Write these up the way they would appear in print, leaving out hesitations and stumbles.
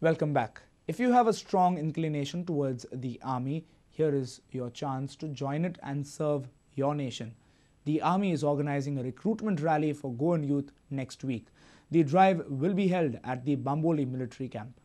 Welcome back. If you have a strong inclination towards the army, here is your chance to join it and serve your nation. The army is organizing a recruitment rally for Goan youth next week. The drive will be held at the Bamboli military camp.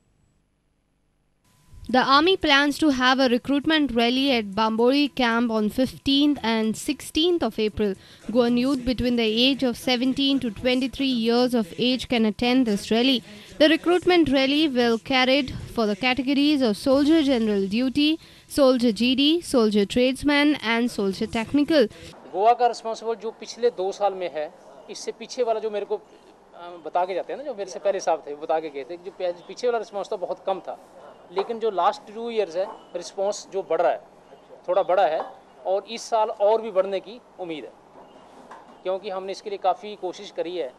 The army plans to have a recruitment rally at Bamboli camp on 15th and 16th of April. Goan youth between the age of 17 to 23 years of age can attend this rally. The recruitment rally will carried for the categories of Soldier General Duty, Soldier GD, Soldier Tradesman and Soldier Technical. Goa का responsible जो पिछले 2 साल में है, इससे पीछे वाला जो मेरे को बता के जाते हैं ना, जो मेरे से पहले साहब थे बता के गए थे, जो पीछे वाला रिस्पॉन्स तो बहुत कम था, लेकिन जो लास्ट 2 इयर्स है रिस्पॉन्स जो बढ़ रहा है, थोड़ा बड़ा है और इस साल और भी बढ़ने की उम्मीद है, क्योंकि हमने इसके लिए काफ़ी कोशिश करी है।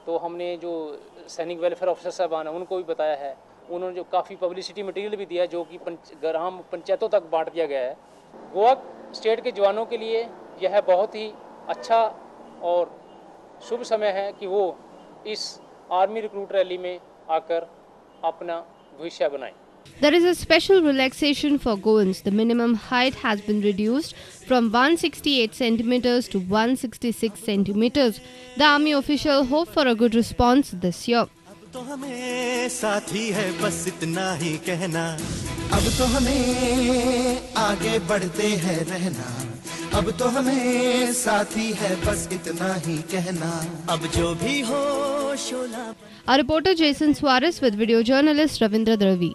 तो हमने जो सैनिक वेलफेयर ऑफिसर साहबान हैं उनको भी बताया है, उन्होंने जो काफ़ी पब्लिसिटी मटेरियल भी दिया है जो कि ग्राम पंचायतों तक बांट दिया गया है। गोवा स्टेट के जवानों के लिए यह बहुत ही अच्छा और शुभ समय है कि वो इस आर्मी रिक्रूट रैली में आकर अपना भविष्य बनाएं। There is a special relaxation for Goans. The minimum height has been reduced from 168 centimeters to 166 centimeters. The army official hope for a good response this year. अब तो हमें साथी है बस इतना ही कहना, अब तो हमें आगे बढ़ते हैं रहना, अब तो हमें साथी है बस इतना ही कहना, अब जो भी हो शोला। Our reporter Jason Suarez with video journalist Ravindra Dravi.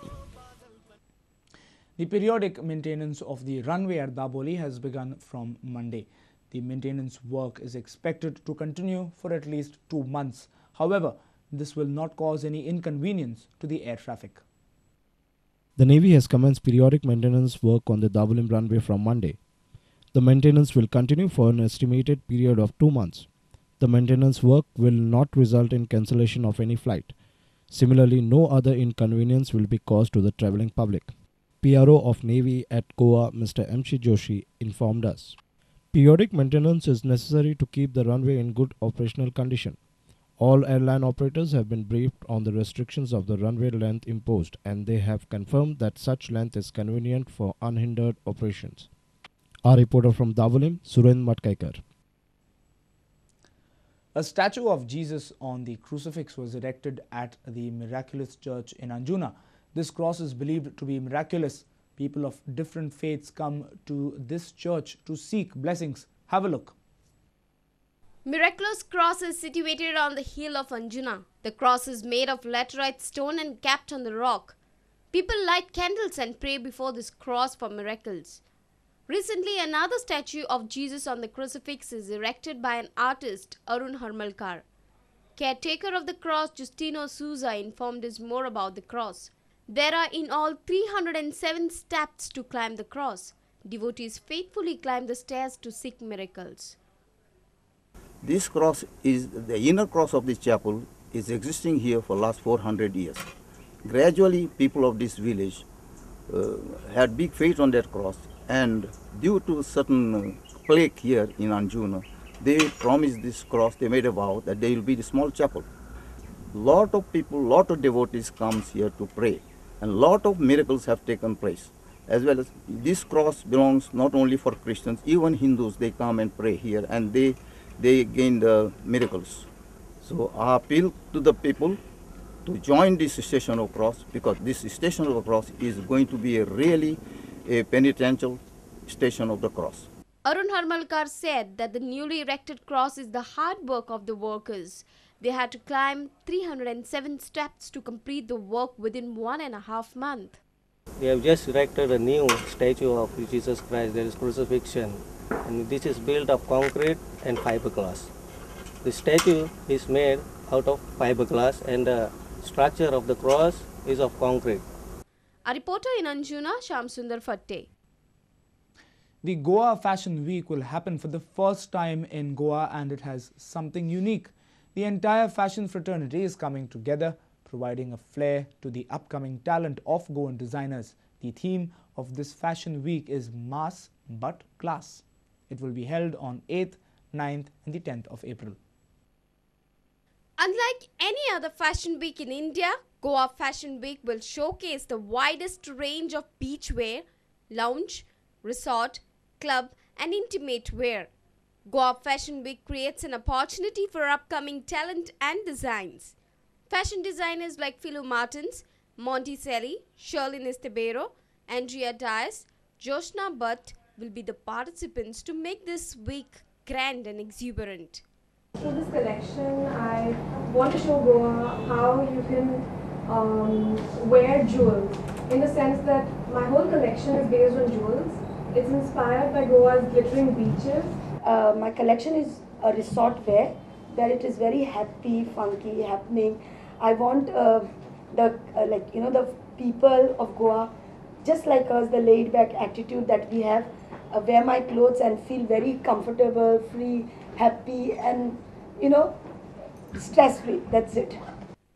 The periodic maintenance of the runway at Daboli has begun from Monday. The maintenance work is expected to continue for at least 2 months. However, this will not cause any inconvenience to the air traffic. The Navy has commenced periodic maintenance work on the Dabolim runway from Monday. The maintenance will continue for an estimated period of 2 months. The maintenance work will not result in cancellation of any flight. Similarly, no other inconvenience will be caused to the travelling public. PRO of Navy at Goa, Mr. M.C. Joshi, informed us. Periodic maintenance is necessary to keep the runway in good operational condition. All airline operators have been briefed on the restrictions of the runway length imposed, and they have confirmed that such length is convenient for unhindered operations. Our reporter from Dabolim, Surendra Matkaikar. A statue of Jesus on the crucifix was erected at the Miraculous Church in Anjuna. This cross is believed to be miraculous. People of different faiths come to this church to seek blessings. Have a look. Miraculous Cross is situated on the hill of Anjuna. The cross is made of laterite stone and capped on the rock. People light candles and pray before this cross for miracles. Recently, another statue of Jesus on the crucifix is erected by an artist, Arun Harmalkar. Caretaker of the cross, Justino Souza, informed us more about the cross. There are in all 307 steps to climb the cross. Devotees faithfully climb the stairs to seek miracles. This cross is the inner cross of this chapel is existing here for last 400 years. Gradually, people of this village had big faith on that cross, and due to certain plague here in Anjuna, they promised this cross. They made a vow that there will be the small chapel. Lot of people, lot of devotees comes here to pray, and lot of miracles have taken place. As well as this cross belongs not only for Christians, even Hindus, they come and pray here, and they gain the miracles. So I appeal to the people to join this station of cross, because this station of the cross is going to be a penitential station of the cross. Arun Harmalkar said that the newly erected cross is the hard work of the workers. They had to climb 307 steps to complete the work within 1.5 months. We have just erected a new statue of Jesus Christ. There is crucifixion, and this is built of concrete and fiberglass. The statue is made out of fiberglass, and the structure of the cross is of concrete. A reporter in Anjuna, Shamsundar Fatte. The Goa Fashion Week will happen for the first time in Goa, and it has something unique. The entire fashion fraternity is coming together, providing a flair to the upcoming talent of Goan designers. The theme of this fashion week is Mass but Class. It will be held on 8th, 9th and the 10th of April. Unlike any other fashion week in India, Goa Fashion Week will showcase the widest range of beachwear, lounge, resort, club and intimate wear. Goa Fashion Week creates an opportunity for upcoming talent and designs. Fashion designers like Philo Martins, Monticelli, Sherlyn Estebero, Andrea Dias, Joshna Butt will be the participants to make this week grand and exuberant. Through this collection, I want to show Goa how you can wear jewels, in the sense that my whole collection is based on jewels. It's inspired by Goa's glittering beaches. My collection is a resort wear, where it is very happy, funky, happening. I want the people of Goa, just like us, the laid-back attitude that we have, wear my clothes and feel very comfortable, free, happy and, stress-free. That's it.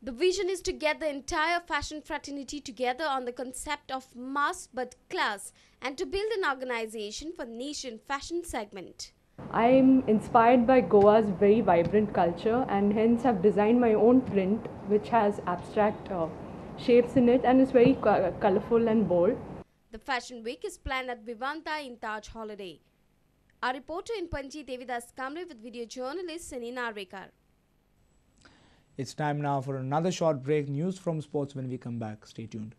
The vision is to get the entire fashion fraternity together on the concept of mass but class and to build an organization for niche and fashion segment. I'm inspired by Goa's very vibrant culture and hence have designed my own print which has abstract shapes in it and is very colorful and bold. The Fashion Week is planned at Vivanta in Taj Holiday. Our reporter in Panji, Devidas Kamre, with video journalist Sanina Rekar. It's time now for another short break. News from sports when we come back. Stay tuned.